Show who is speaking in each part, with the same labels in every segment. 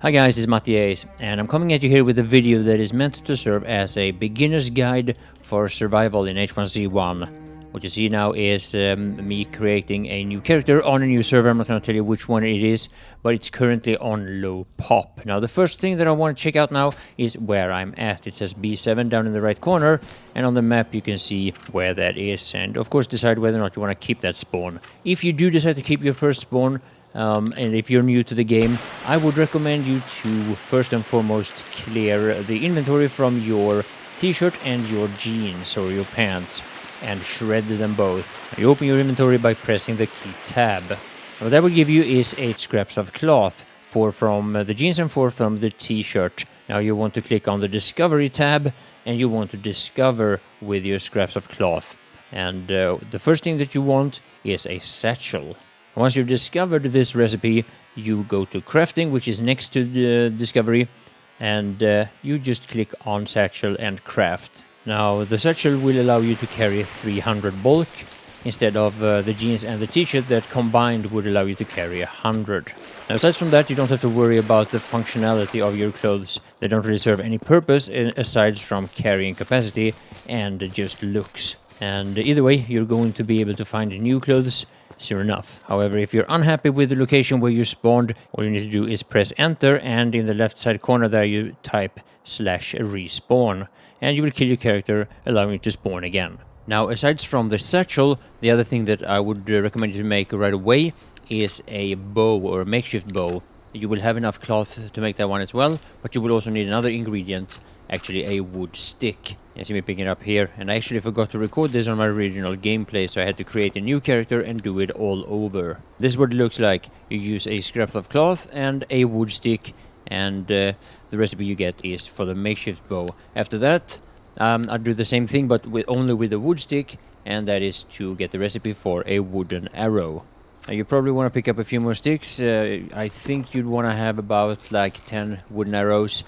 Speaker 1: Hi guys, this is Mattias, and I'm coming at you here with a video that is meant to serve as a beginner's guide for survival in H1Z1. What you see now is me creating a new character on a new server. I'm not going to tell you which one it is, but it's currently on low pop. Now the first thing that I want to check out now is where I'm at. It says B7 down in the right corner, and on the map you can see where that is, and of course decide whether or not you want to keep that spawn. If you do decide to keep your first spawn, and if you're new to the game, I would recommend you to first and foremost clear the inventory from your t-shirt and your jeans or your pants and shred them both. You open your inventory by pressing the key tab. What that will give you is 8 scraps of cloth, 4 from the jeans and 4 from the t-shirt. Now you want to click on the discovery tab and you want to discover with your scraps of cloth. And the first thing that you want is a satchel. Once you've discovered this recipe, you go to crafting, which is next to the discovery, and you just click on satchel and craft. Now the satchel will allow you to carry 300 bulk instead of the jeans and the t-shirt that combined would allow you to carry 100. Now aside from that, you don't have to worry about the functionality of your clothes. They don't really serve any purpose aside from carrying capacity and just looks. And either way, you're going to be able to find new clothes soon enough. However, if you're unhappy with the location where you spawned, all you need to do is press enter, and in the left side corner there you type /respawn, and you will kill your character, allowing you to spawn again. Now, aside from the satchel, the other thing that I would recommend you to make right away is a bow or a makeshift bow. You will have enough cloth to make that one as well, but you will also need another ingredient, actually a wood stick. You see me picking it up here, and I actually forgot to record this on my original gameplay, so I had to create a new character and do it all over. This is what it looks like. You use a scrap of cloth and a wood stick, and the recipe you get is for the makeshift bow. After that, I'll do the same thing, but only with a wood stick, and that is to get the recipe for a wooden arrow. Now you probably want to pick up a few more sticks. I think you'd want to have about like 10 wooden arrows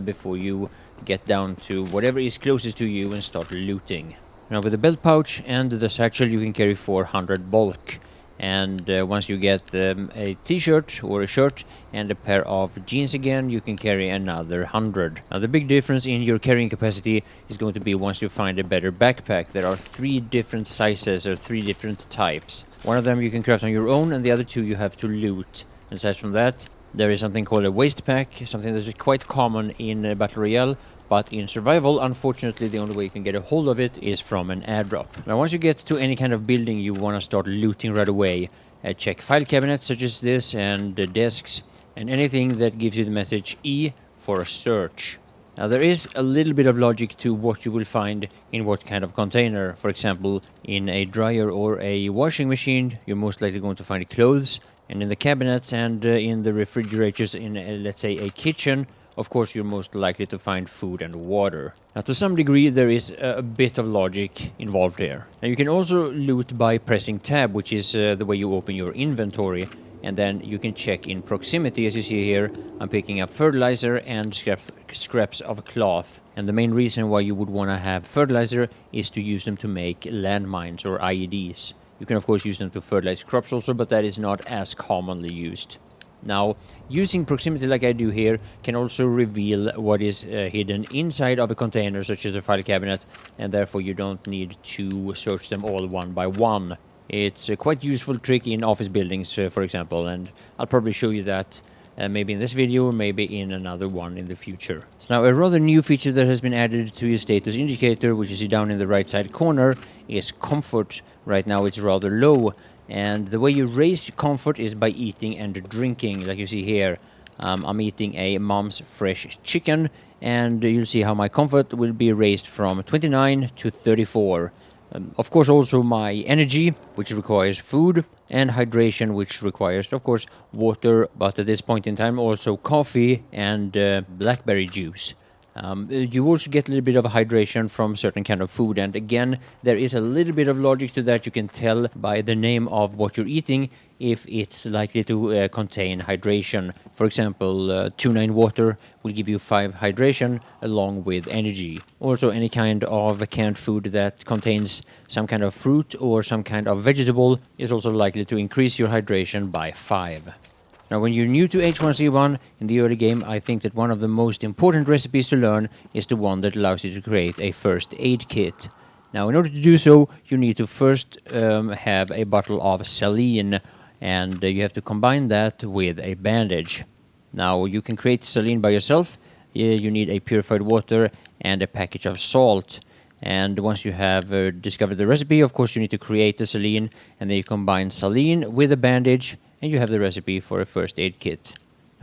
Speaker 1: before you get down to whatever is closest to you and start looting. Now with the belt pouch and the satchel you can carry 400 bulk, and once you get a t-shirt or a shirt and a pair of jeans again, you can carry another 100. Now the big difference in your carrying capacity is going to be once you find a better backpack. There are 3 different sizes or 3 different types. One of them you can craft on your own, and the other 2 you have to loot. And aside from that, there is something called a waste pack, something that is quite common in Battle Royale, but in survival, unfortunately, the only way you can get a hold of it is from an airdrop. Now, once you get to any kind of building, you want to start looting right away. Check file cabinets such as this and desks, and anything that gives you the message E for a search. Now, there is a little bit of logic to what you will find in what kind of container. For example, in a dryer or a washing machine, you're most likely going to find clothes, and in the cabinets and in the refrigerators in, let's say, a kitchen, of course, you're most likely to find food and water. Now, to some degree, there is a bit of logic involved here. Now, you can also loot by pressing tab, which is the way you open your inventory, and then you can check in proximity. As you see here, I'm picking up fertilizer and scraps of cloth. And the main reason why you would want to have fertilizer is to use them to make landmines or IEDs. You can, of course, use them to fertilize crops also, but that is not as commonly used. Now, using proximity like I do here can also reveal what is hidden inside of a container, such as a file cabinet, and therefore you don't need to search them all one by one. It's a quite useful trick in office buildings, for example, and I'll probably show you that maybe in this video or maybe in another one in the future. So now a rather new feature that has been added to your status indicator, which you see down in the right side corner, is comfort. Right now it's rather low. And the way you raise comfort is by eating and drinking, like you see here. I'm eating a mom's fresh chicken, and you'll see how my comfort will be raised from 29 to 34. Of course, also my energy, which requires food, and hydration, which requires, of course, water, but at this point in time, also coffee and blackberry juice. You also get a little bit of hydration from certain kind of food, and again, there is a little bit of logic to that. You can tell by the name of what you're eating if it's likely to contain hydration. For example, tuna in water will give you 5 hydration along with energy. Also, any kind of canned food that contains some kind of fruit or some kind of vegetable is also likely to increase your hydration by 5. Now, when you're new to H1Z1 in the early game, I think that one of the most important recipes to learn is the one that allows you to create a first aid kit. Now, in order to do so, you need to first have a bottle of saline, and you have to combine that with a bandage. Now, you can create saline by yourself. You need a purified water and a package of salt. And once you have discovered the recipe, of course, you need to create the saline, and then you combine saline with a bandage, and you have the recipe for a first aid kit.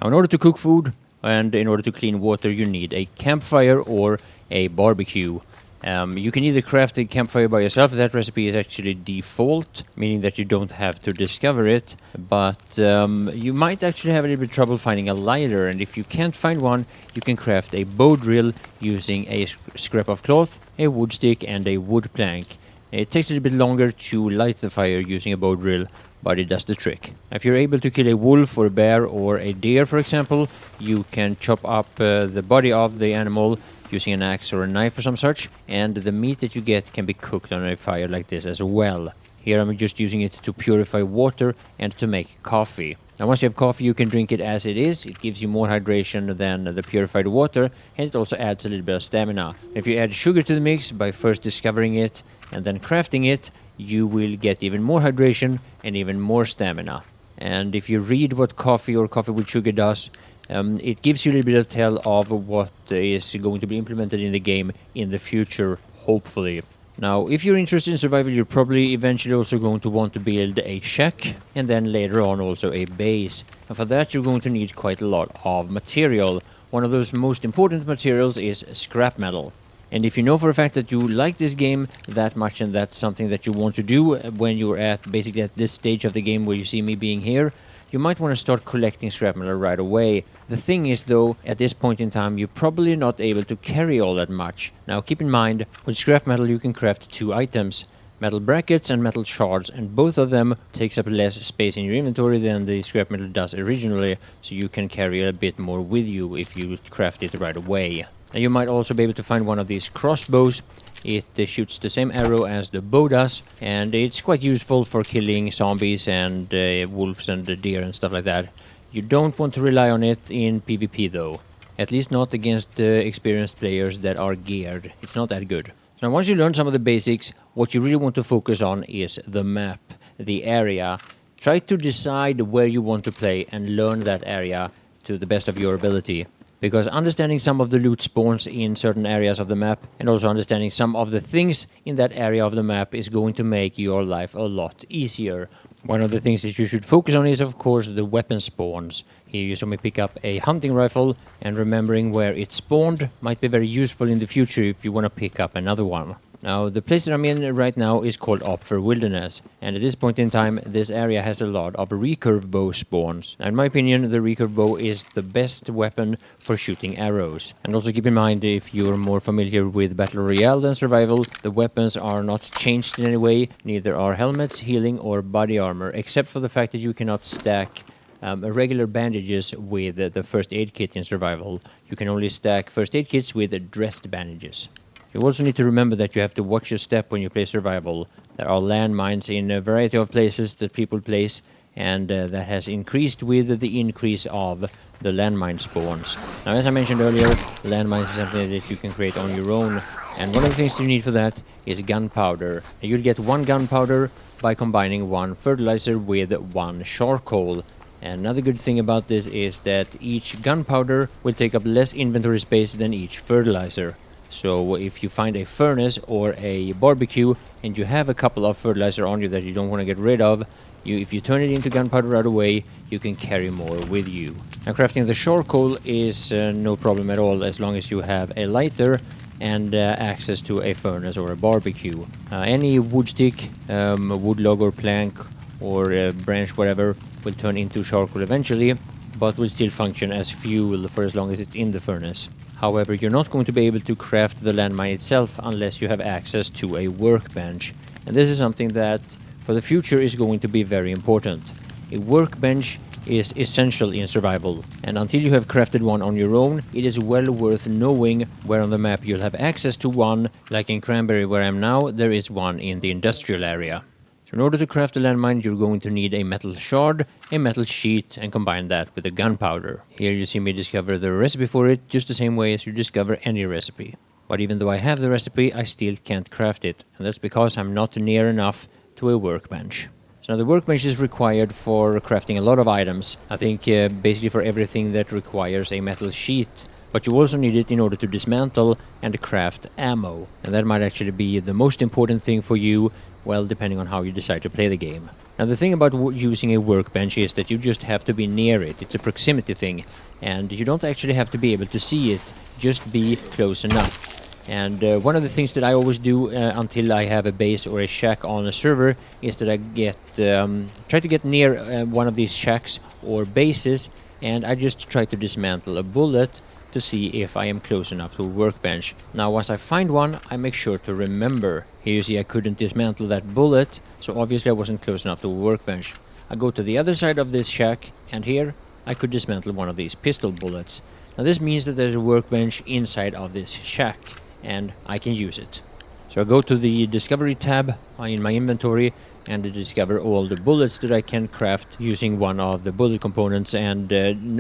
Speaker 1: Now, in order to cook food and in order to clean water, you need a campfire or a barbecue. You can either craft a campfire by yourself. That recipe is actually default, meaning that you don't have to discover it. But you might actually have a little bit of trouble finding a lighter. And if you can't find one, you can craft a bow drill using a scrap of cloth, a wood stick, and a wood plank. It takes a little bit longer to light the fire using a bow drill, but it does the trick. If you're able to kill a wolf or a bear or a deer, for example, you can chop up the body of the animal using an axe or a knife or some such, and the meat that you get can be cooked on a fire like this as well. Here I'm just using it to purify water and to make coffee. Now once you have coffee, you can drink it as it is. It gives you more hydration than the purified water, and it also adds a little bit of stamina. If you add sugar to the mix by first discovering it and then crafting it, you will get even more hydration and even more stamina. And if you read what coffee or coffee with sugar does, it gives you a little bit of tell of what is going to be implemented in the game in the future, hopefully. Now, if you're interested in survival, you're probably eventually also going to want to build a shack, and then later on also a base. And for that, you're going to need quite a lot of material. One of those most important materials is scrap metal. And if you know for a fact that you like this game that much and that's something that you want to do when you're basically at this stage of the game where you see me being here, you might want to start collecting scrap metal right away. The thing is though, at this point in time, you're probably not able to carry all that much. Now keep in mind, with scrap metal you can craft two items, metal brackets and metal shards, and both of them takes up less space in your inventory than the scrap metal does originally, so you can carry a bit more with you if you craft it right away. Now you might also be able to find one of these crossbows. It shoots the same arrow as the bow does, and it's quite useful for killing zombies and wolves and deer and stuff like that. You don't want to rely on it in PvP though, at least not against experienced players that are geared. It's not that good. So now once you learn some of the basics, what you really want to focus on is the map, the area. Try to decide where you want to play and learn that area to the best of your ability. Because understanding some of the loot spawns in certain areas of the map and also understanding some of the things in that area of the map is going to make your life a lot easier. One of the things that you should focus on is, of course, the weapon spawns. Here you saw me pick up a hunting rifle, and remembering where it spawned might be very useful in the future if you want to pick up another one. Now, the place that I'm in right now is called Opfer Wilderness, and at this point in time, this area has a lot of recurve bow spawns. Now, in my opinion, the recurve bow is the best weapon for shooting arrows. And also keep in mind, if you're more familiar with Battle Royale than Survival, the weapons are not changed in any way, neither are helmets, healing, or body armor, except for the fact that you cannot stack regular bandages with the first aid kit in Survival. You can only stack first aid kits with dressed bandages. You also need to remember that you have to watch your step when you play Survival. There are landmines in a variety of places that people place, and that has increased with the increase of the landmine spawns. Now, as I mentioned earlier, landmines is something that you can create on your own, and one of the things you need for that is gunpowder. You'll get one gunpowder by combining one fertilizer with one charcoal. And another good thing about this is that each gunpowder will take up less inventory space than each fertilizer. So if you find a furnace or a barbecue and you have a couple of fertilizer on you that you don't want to get rid of, if you turn it into gunpowder right away, you can carry more with you. Now, crafting the charcoal is no problem at all as long as you have a lighter and access to a furnace or a barbecue. Any wood stick, wood log or plank or a branch, whatever, will turn into charcoal eventually, but will still function as fuel for as long as it's in the furnace. However, you're not going to be able to craft the landmine itself unless you have access to a workbench. And this is something that for the future is going to be very important. A workbench is essential in Survival, and until you have crafted one on your own, it is well worth knowing where on the map you'll have access to one. Like in Cranberry where I am now, there is one in the industrial area. So in order to craft a landmine, you're going to need a metal shard, a metal sheet, and combine that with a gunpowder. Here you see me discover the recipe for it, just the same way as you discover any recipe. But even though I have the recipe, I still can't craft it, and that's because I'm not near enough to a workbench. So now the workbench is required for crafting a lot of items. I think basically for everything that requires a metal sheet. But you also need it in order to dismantle and craft ammo. And that might actually be the most important thing for you, well, depending on how you decide to play the game. Now the thing about using a workbench is that you just have to be near it. It's a proximity thing. And you don't actually have to be able to see it, just be close enough. And one of the things that I always do until I have a base or a shack on a server is that I try to get near one of these shacks or bases, and I just try to dismantle a bullet to see if I am close enough to a workbench. Now once I find one, I make sure to remember. Here you see I couldn't dismantle that bullet, so obviously I wasn't close enough to a workbench. I go to the other side of this shack, and here I could dismantle one of these pistol bullets. Now this means that there's a workbench inside of this shack, and I can use it. So I go to the discovery tab in my inventory and discover all the bullets that I can craft using one of the bullet components, and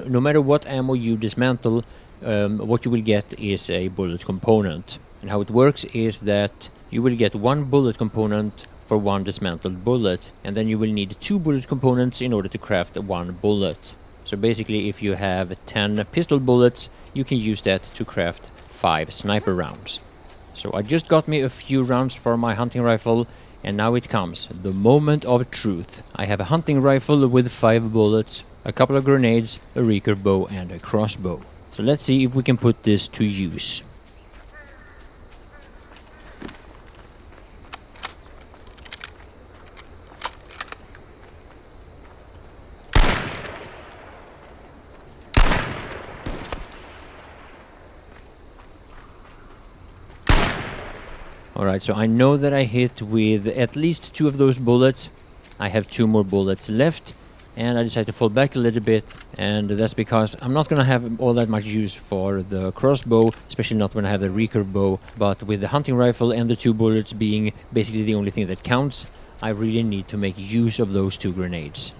Speaker 1: no matter what ammo you dismantle, what you will get is a bullet component. And how it works is that you will get one bullet component for one dismantled bullet, and then you will need 2 bullet components in order to craft one bullet. So basically if you have 10 pistol bullets, you can use that to craft 5 sniper rounds. So I just got me a few rounds for my hunting rifle, and now it comes, the moment of truth. I have a hunting rifle with 5 bullets, a couple of grenades, a recurve bow, and a crossbow. So let's see if we can put this to use. Alright, so I know that I hit with at least 2 of those bullets. I have 2 more bullets left, and I decided to fall back a little bit, and that's because I'm not gonna have all that much use for the crossbow, especially not when I have the recurve bow, but with the hunting rifle and the 2 bullets being basically the only thing that counts, I really need to make use of those 2 grenades.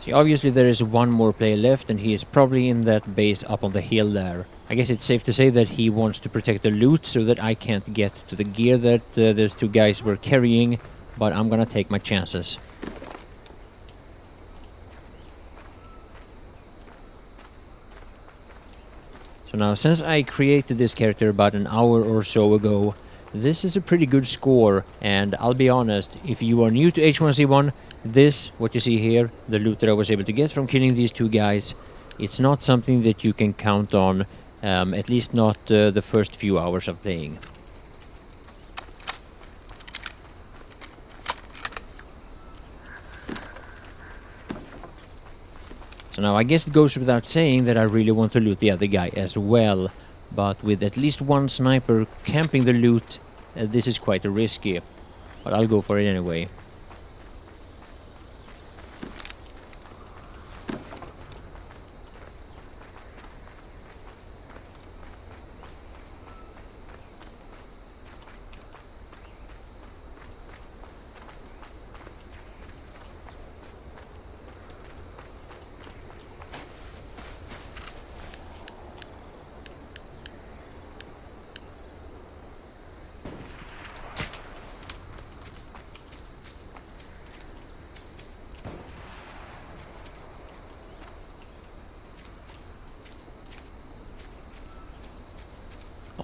Speaker 1: See, obviously there is one more player left, and he is probably in that base up on the hill there. I guess it's safe to say that he wants to protect the loot so that I can't get to the gear that those 2 guys were carrying, but I'm gonna take my chances. So now, since I created this character about an hour or so ago, this is a pretty good score, and I'll be honest, if you are new to H1Z1, this, what you see here, the loot that I was able to get from killing these 2 guys, it's not something that you can count on, at least not the first few hours of playing. So now I guess it goes without saying that I really want to loot the other guy as well, but with at least 1 sniper camping the loot, this is quite risky, but I'll go for it anyway.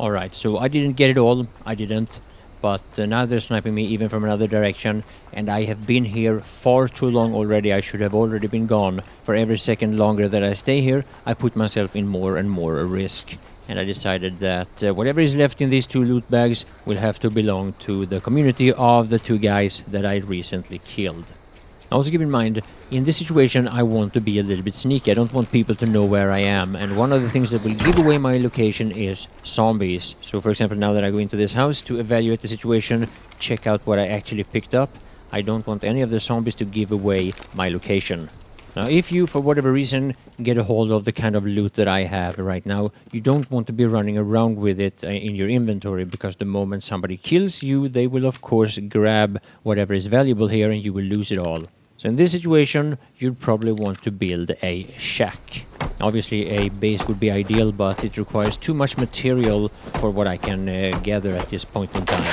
Speaker 1: Alright, so I didn't get it all, I didn't. But now they're sniping me even from another direction, and I have been here far too long already. I should have already been gone. For every second longer that I stay here, I put myself in more and more risk. And I decided that whatever is left in these 2 loot bags will have to belong to the community of the 2 guys that I recently killed. Also keep in mind, in this situation I want to be a little bit sneaky. I don't want people to know where I am, and one of the things that will give away my location is zombies. So for example, now that I go into this house to evaluate the situation, check out what I actually picked up, I don't want any of the zombies to give away my location. Now if you, for whatever reason, get a hold of the kind of loot that I have right now, you don't want to be running around with it in your inventory, because the moment somebody kills you, they will of course grab whatever is valuable here and you will lose it all. So in this situation, you'd probably want to build a shack. Obviously a base would be ideal, but it requires too much material for what I can gather at this point in time.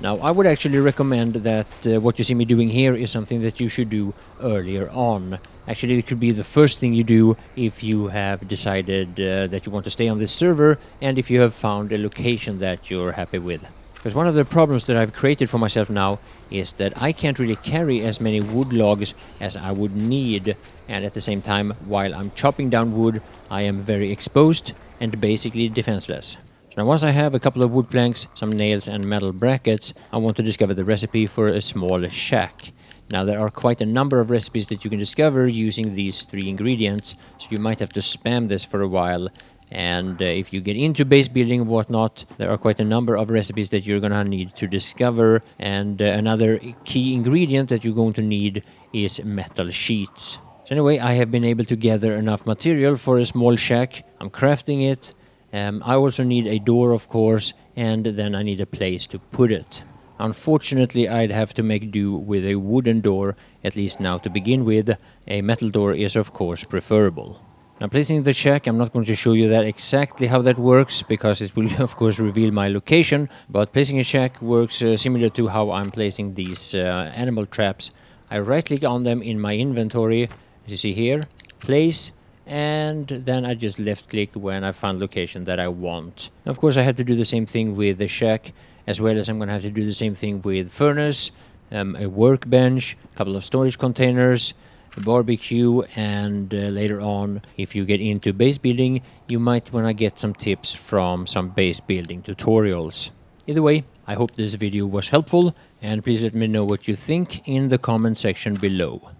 Speaker 1: Now I would actually recommend that what you see me doing here is something that you should do earlier on. Actually it could be the first thing you do if you have decided that you want to stay on this server, and if you have found a location that you're happy with. Because one of the problems that I've created for myself now is that I can't really carry as many wood logs as I would need, and at the same time, while I'm chopping down wood, I am very exposed and basically defenseless. So now once I have a couple of wood planks, some nails and metal brackets, I want to discover the recipe for a small shack. Now there are quite a number of recipes that you can discover using these 3 ingredients, so you might have to spam this for a while. And if you get into base building and whatnot, there are quite a number of recipes that you're gonna need to discover, and another key ingredient that you're going to need is metal sheets. So anyway, I have been able to gather enough material for a small shack. I'm crafting it. I also need a door, of course, and then I need a place to put it. Unfortunately, I'd have to make do with a wooden door, at least now to begin with. A metal door is of course preferable. Now placing the shack, I'm not going to show you that exactly how that works, because it will of course reveal my location, but placing a shack works similar to how I'm placing these animal traps. I right click on them in my inventory, as you see here, place, and then I just left click when I found location that I want. Of course I had to do the same thing with the shack, as well as I'm going to have to do the same thing with furnace, a workbench, a couple of storage containers, a barbecue, and later on, if you get into base building, you might want to get some tips from some base building tutorials. Either way, I hope this video was helpful, and please let me know what you think in the comment section below.